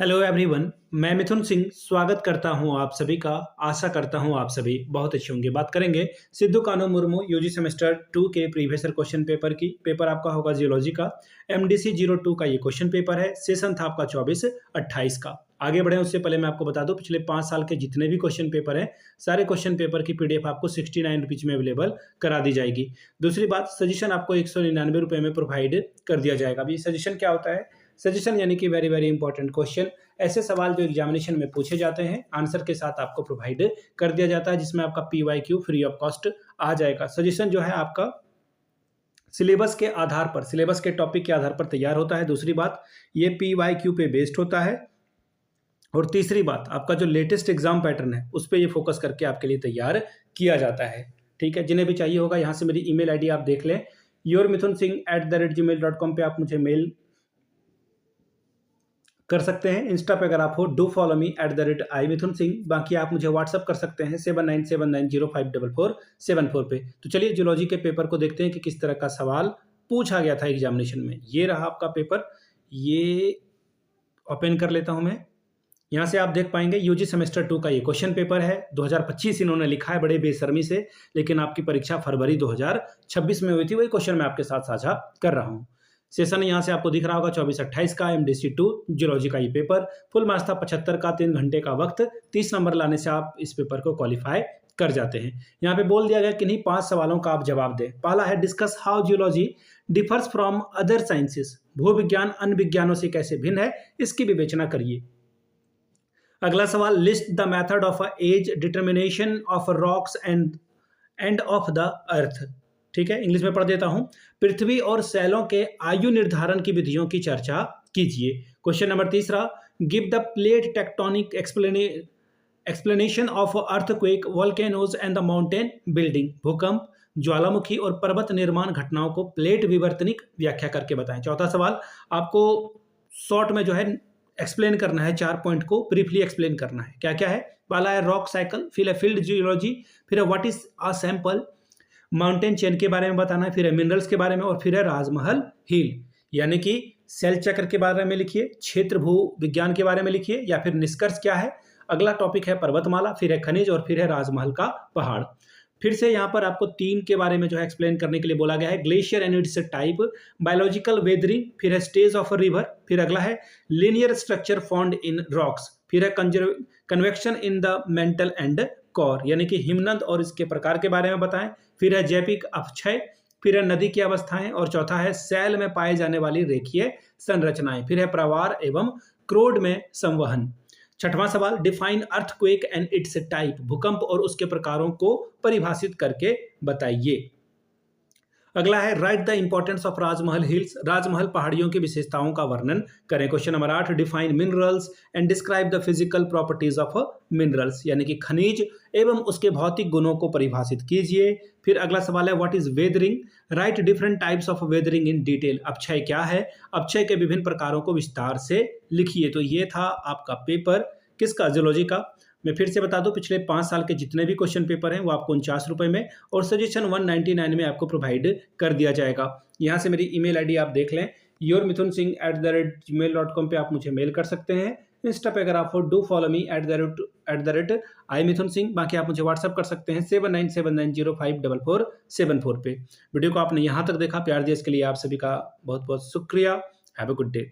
Hello everyone. मैं मिथुन सिंह स्वागत करता हूं आप सभी का। आशा करता हूं आप सभी बहुत अच्छे होंगे। बात करेंगे सिद्धू कान्हू मुर्मू यूजी सेमेस्टर 2 के प्रीवियस ईयर क्वेश्चन पेपर की। पेपर आपका होगा जियोलॉजी का। एमडीसी 02 का ये क्वेश्चन पेपर है। सेशन था आपका 24-28 का। आगे बढ़े उससे पहले मैं आपको बता दूं, पिछले 5 साल के जितने भी क्वेश्चन पेपर हैं, सारे क्वेश्चन पेपर की पीडीएफ आपको 69 रुपीज में अवेलेबल करा दी जाएगी। दूसरी बात, सजेशन आपको 199 रुपये में प्रोवाइड कर दिया जाएगा। अभी सजेशन क्या होता है? सजेशन यानी कि वेरी वेरी इंपॉर्टेंट क्वेश्चन, ऐसे सवाल जो एग्जामिनेशन में पूछे जाते हैं, आंसर के साथ आपको प्रोवाइड कर दिया जाता है, जिसमें आपका पीवाईक्यू फ्री ऑफ कॉस्ट आ जाएगा। सजेशन जो है आपका सिलेबस के आधार पर, सिलेबस के टॉपिक के आधार पर तैयार होता है। दूसरी बात, ये पीवाईक्यू पे बेस्ड होता है। और तीसरी बात, आपका जो लेटेस्ट एग्जाम पैटर्न है उस पर ये फोकस करके आपके लिए तैयार किया जाता है। ठीक है, जिन्हें भी चाहिए होगा यहाँ से मेरी ईमेल आईडी आप देख लें, yourmithunsingh@gmail.com पे आप मुझे मेल कर सकते हैं। इंस्टा पे अगर आप हो, डू फॉलो मी @imithunsingh। बाकी आप मुझे व्हाट्सअप कर सकते हैं 7979054474 पे। तो चलिए जियोलॉजी के पेपर को देखते हैं कि किस तरह का सवाल पूछा गया था एग्जामिनेशन में। ये रहा आपका पेपर, ये ओपन कर लेता हूं मैं। यहाँ से आप देख पाएंगे यूजी सेमेस्टर 2 का ये क्वेश्चन पेपर है। 2025 इन्होंने लिखा है बड़े बेशर्मी से, लेकिन आपकी परीक्षा फरवरी 2026 में हुई थी। वही क्वेश्चन मैं आपके साथ साझा कर रहा हूँ। सेशन यहाँ से आपको दिख रहा होगा 24-28 का, एमडीसी 2 जियोलॉजी का ये पेपर। फुल मार्क्स था 75 का, 3 घंटे का वक्त। 30 नंबर लाने से आप इस पेपर को क्वालिफाई कर जाते हैं। यहाँ पे बोल दिया गया कि नहीं 5 सवालों का आप जवाब दें। पहला है, discuss how geology differs from other sciences. भूविज्ञान अन्य विज्ञानों से कैसे भिन्न है, इसकी विवेचना करिए। अगला सवाल, list the method of age determination of rocks and of the earth. ठीक है, इंग्लिश में पढ़ देता हूं। पृथ्वी और सैलों के आयु निर्धारण की विधियों की चर्चा कीजिए। क्वेश्चन नंबर तीसरा, give the plate tectonic explanation of earthquake, volcanoes and the mountain building. भूकंप, ज्वालामुखी और पर्वत निर्माण घटनाओं को प्लेट विवर्तनिक व्याख्या करके बताएं। चौथा सवाल, आपको शॉर्ट में जो है एक्सप्लेन करना है, 4 पॉइंट को ब्रीफली एक्सप्लेन करना है। क्या क्या है? पहला है रॉक साइकिल, फिर है फील्ड जियोलॉजी, फिर है what is a sample, mountain chain के बारे में बताना है, फिर है मिनरल्स के बारे में, और फिर है राजमहल हिल। यानी कि सेल चक्र के बारे में लिखिए, क्षेत्र भू विज्ञान के बारे में लिखिए, या फिर निष्कर्ष क्या है। अगला टॉपिक है पर्वतमाला, फिर है खनिज, और फिर है राजमहल का पहाड़। फिर से यहाँ पर आपको 3 के बारे में जो है एक्सप्लेन करने के लिए बोला गया है। Glacier and it's type, biological weathering, फिर है स्टेज ऑफ अ रिवर, फिर अगला है linear structure found in rocks, फिर है convection in the mental and core, यानी कि हिमनद और इसके प्रकार के बारे में बताएं। फिर है जैविक अपक्षय, फिर है नदी की अवस्थाएं, और चौथा है सेल में पाए जाने वाली रेखीय संरचनाएं, फिर है प्रवार एवं क्रोड में संवहन। छठवां सवाल, define earthquake and it's type. भूकंप और उसके प्रकारों को परिभाषित करके बताइए। अगला है, write the importance of Rajmahal hills. Rajmahal पहाड़ियों की विशेषताओं का वर्णन करें। Question number 8, define minerals and describe the physical properties of minerals, यानी कि खनिज एवं उसके भौतिक गुणों को परिभाषित कीजिए। फिर अगला सवाल है, what is weathering, right different types of weathering in detail. अपक्षय क्या है, अपक्षय के विभिन्न प्रकारों को विस्तार से लिखिए। तो ये था आपका पेपर, किसका? जियोलॉजी का। मैं फिर से बता दूं, पिछले 5 साल के जितने भी क्वेश्चन पेपर हैं वो आपको 49 रुपये में, और सजेशन 199 में आपको प्रोवाइड कर दिया जाएगा। यहाँ से मेरी ईमेल आईडी आप देख लें, yourmithunSingh@gmail.com पे आप मुझे मेल कर सकते हैं। इंस्टा पे अगर आप हो, डू फॉलो मी @imithunsingh। बाकी आप मुझे व्हाट्सअप कर सकते हैं 7979054474 पे। वीडियो को आपने यहाँ तक देखा, प्यार दिया, इसके लिए आप सभी का बहुत बहुत शुक्रिया। Have a good day.